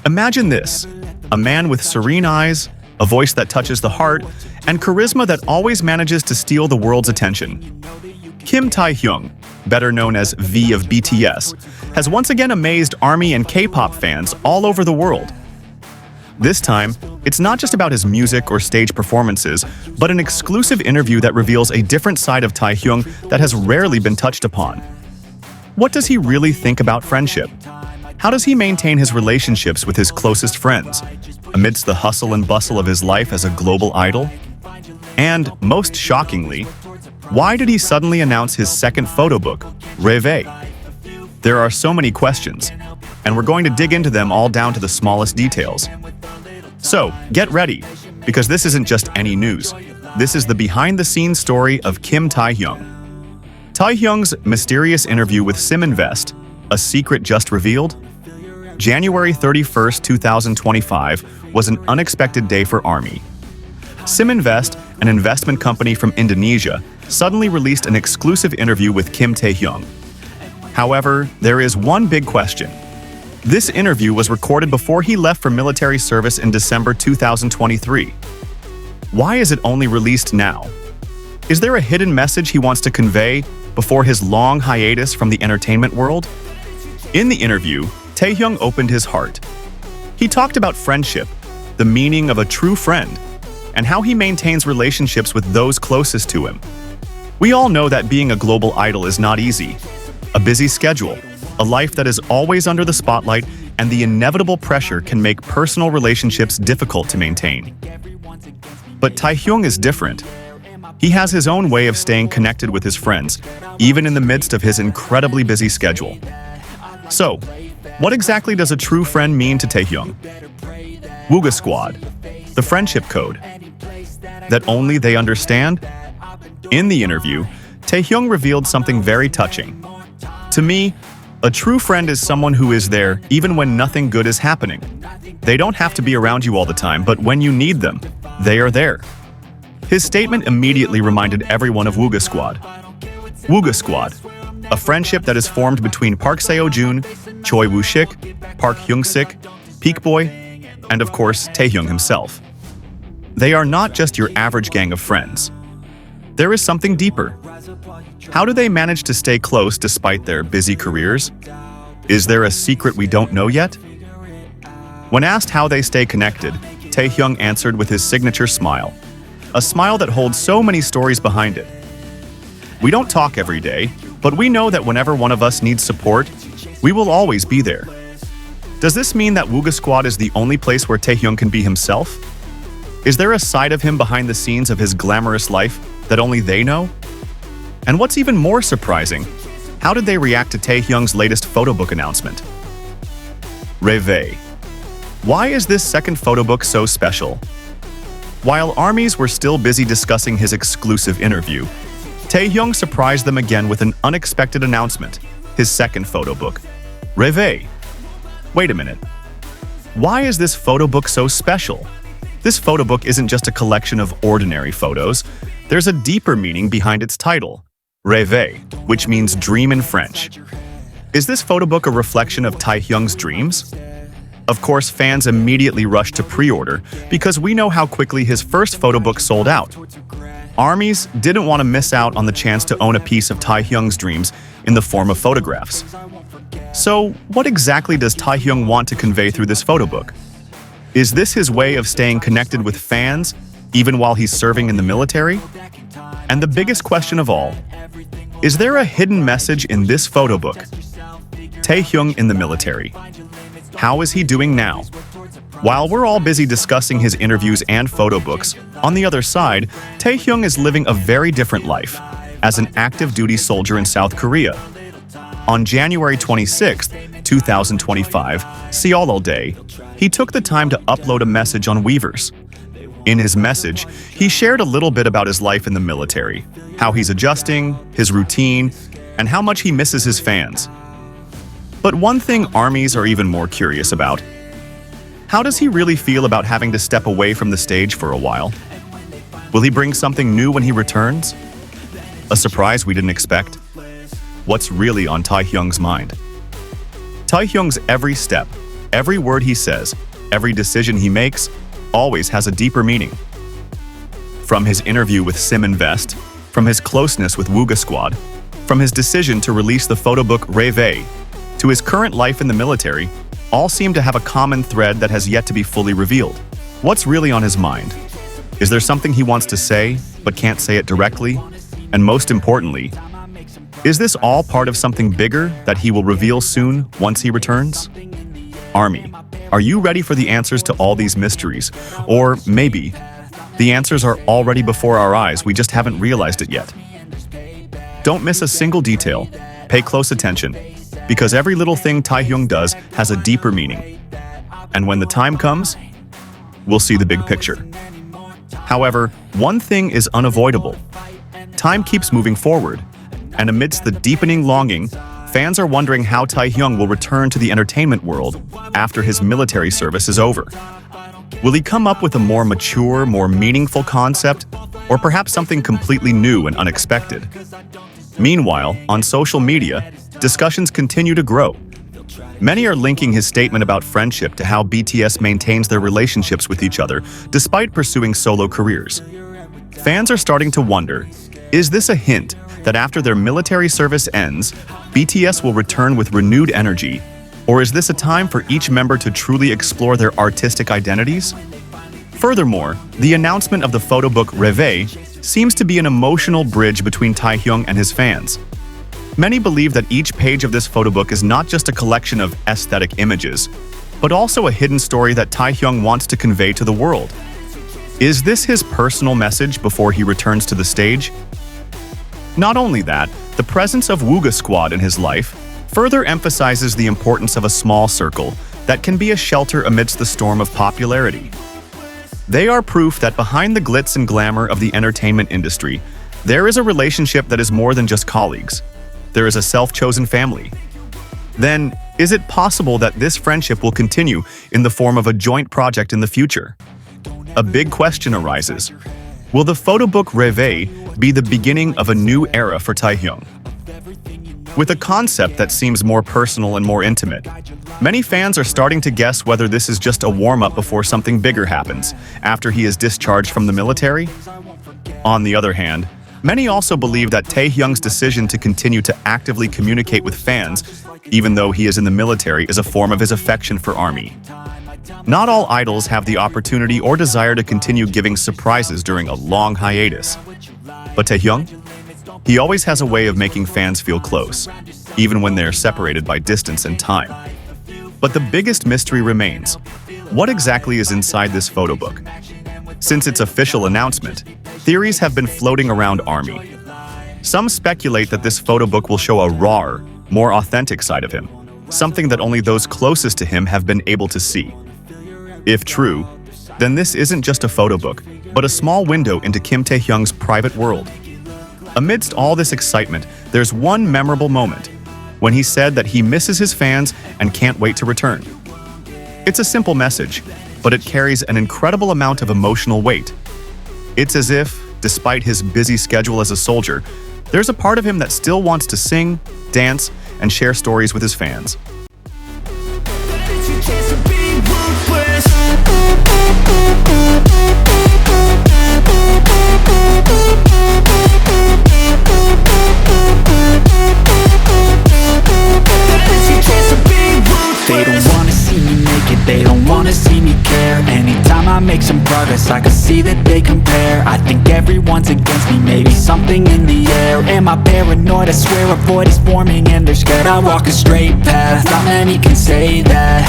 Imagine this: a man with serene eyes, a voice that touches the heart, and charisma that always manages to steal the world's attention. Kim Taehyung, better known as V of BTS, has once again amazed ARMY and K-pop fans all over the world. This time, it's not just about his music or stage performances, but an exclusive interview that reveals a different side of Taehyung that has rarely been touched upon. What does he really think about friendship? How does he maintain his relationships with his closest friends, amidst the hustle and bustle of his life as a global idol? And, most shockingly, why did he suddenly announce his second photobook, Rêve? There are so many questions, and we're going to dig into them all down to the smallest details. So, get ready, because this isn't just any news. This is the behind-the-scenes story of Kim Taehyung. Taehyung's mysterious interview with SIMINVEST, a secret just revealed? January 31st, 2025 was an unexpected day for ARMY. SIMINVEST, an investment company from Indonesia, suddenly released an exclusive interview with Kim Taehyung. However, there is one big question. This interview was recorded before he left for military service in December 2023. Why is it only released now? Is there a hidden message he wants to convey before his long hiatus from the entertainment world? In the interview, Taehyung opened his heart. He talked about friendship, the meaning of a true friend, and how he maintains relationships with those closest to him. We all know that being a global idol is not easy. A busy schedule, a life that is always under the spotlight, and the inevitable pressure can make personal relationships difficult to maintain. But Taehyung is different. He has his own way of staying connected with his friends, even in the midst of his incredibly busy schedule. So, what exactly does a true friend mean to Taehyung? Wooga Squad, the friendship code that only they understand? In the interview, Taehyung revealed something very touching. To me, a true friend is someone who is there even when nothing good is happening. They don't have to be around you all the time, but when you need them, they are there. His statement immediately reminded everyone of Wooga Squad. Wooga Squad, a friendship that is formed between Park Seo-joon, Choi Woo-shik, Park Hyung-sik, Peak Boy, and of course, Taehyung himself. They are not just your average gang of friends. There is something deeper. How do they manage to stay close despite their busy careers? Is there a secret we don't know yet? When asked how they stay connected, Taehyung answered with his signature smile, a smile that holds so many stories behind it. We don't talk every day, but we know that whenever one of us needs support, we will always be there. Does this mean that Wooga Squad is the only place where Taehyung can be himself? Is there a side of him behind the scenes of his glamorous life that only they know? And what's even more surprising, how did they react to Taehyung's latest photobook announcement? Rêve. Why is this second photobook so special? While ARMYs were still busy discussing his exclusive interview, Taehyung surprised them again with an unexpected announcement, his second photobook, Rêve. Wait a minute. Why is this photobook so special? This photobook isn't just a collection of ordinary photos. There's a deeper meaning behind its title, Rêve, which means dream in French. Is this photobook a reflection of Taehyung's dreams? Of course, fans immediately rushed to pre-order because we know how quickly his first photobook sold out. ARMYs didn't want to miss out on the chance to own a piece of Taehyung's dreams in the form of photographs. So, what exactly does Taehyung want to convey through this photobook? Is this his way of staying connected with fans, even while he's serving in the military? And the biggest question of all, is there a hidden message in this photobook? Taehyung in the military. How is he doing now? While we're all busy discussing his interviews and photobooks, on the other side, Taehyung is living a very different life as an active duty soldier in South Korea. On January 26, 2025, Seoul Day, he took the time to upload a message on Weverse. In his message, he shared a little bit about his life in the military, how he's adjusting, his routine, and how much he misses his fans. But one thing ARMYs are even more curious about: how does he really feel about having to step away from the stage for a while? Will he bring something new when he returns? A surprise we didn't expect? What's really on Taehyung's mind? Taehyung's every step, Every word he says, every decision he makes, always has a deeper meaning. From his interview with Sim Invest, from his closeness with Wooga Squad, from his decision to release the photobook Rêve, to his current life in the military, all seem to have a common thread that has yet to be fully revealed. What's really on his mind? Is there something he wants to say, but can't say it directly? And most importantly, is this all part of something bigger that he will reveal soon once he returns? Army, are you ready for the answers to all these mysteries? Or maybe the answers are already before our eyes, we just haven't realized it yet. Don't miss a single detail. Pay close attention, because every little thing Taehyung does has a deeper meaning. And when the time comes, we'll see the big picture. However, one thing is unavoidable. Time keeps moving forward, and amidst the deepening longing, fans are wondering how Taehyung will return to the entertainment world after his military service is over. Will he come up with a more mature, more meaningful concept, or perhaps something completely new and unexpected? Meanwhile, on social media, discussions continue to grow. Many are linking his statement about friendship to how BTS maintains their relationships with each other despite pursuing solo careers. Fans are starting to wonder, is this a hint that after their military service ends, BTS will return with renewed energy? Or is this a time for each member to truly explore their artistic identities? Furthermore, the announcement of the photobook Rêve seems to be an emotional bridge between Taehyung and his fans. Many believe that each page of this photobook is not just a collection of aesthetic images, but also a hidden story that Taehyung wants to convey to the world. Is this his personal message before he returns to the stage? Not only that, the presence of Wooga Squad in his life further emphasizes the importance of a small circle that can be a shelter amidst the storm of popularity. They are proof that behind the glitz and glamour of the entertainment industry, there is a relationship that is more than just colleagues. There is a self-chosen family. Then, is it possible that this friendship will continue in the form of a joint project in the future? A big question arises. Will the photobook Rêve be the beginning of a new era for Taehyung? With a concept that seems more personal and more intimate, many fans are starting to guess whether this is just a warm-up before something bigger happens, after he is discharged from the military. On the other hand, many also believe that Taehyung's decision to continue to actively communicate with fans, even though he is in the military, is a form of his affection for ARMY. Not all idols have the opportunity or desire to continue giving surprises during a long hiatus. But Taehyung? He always has a way of making fans feel close, even when they're separated by distance and time. But the biggest mystery remains. What exactly is inside this photobook? Since its official announcement, theories have been floating around ARMY. Some speculate that this photobook will show a rawer, more authentic side of him, something that only those closest to him have been able to see. If true, then this isn't just a photobook, but a small window into Kim Taehyung's private world. Amidst all this excitement, there's one memorable moment, when he said that he misses his fans and can't wait to return. It's a simple message, but it carries an incredible amount of emotional weight. It's as if, despite his busy schedule as a soldier, there's a part of him that still wants to sing, dance, and share stories with his fans. They don't wanna see me naked, they don't wanna see me care. Anytime I make some progress, I can see that they compare. I think everyone's against me, maybe something in the air. Am I paranoid? I swear a void is forming and they're scared. I walk a straight path, not many can say that.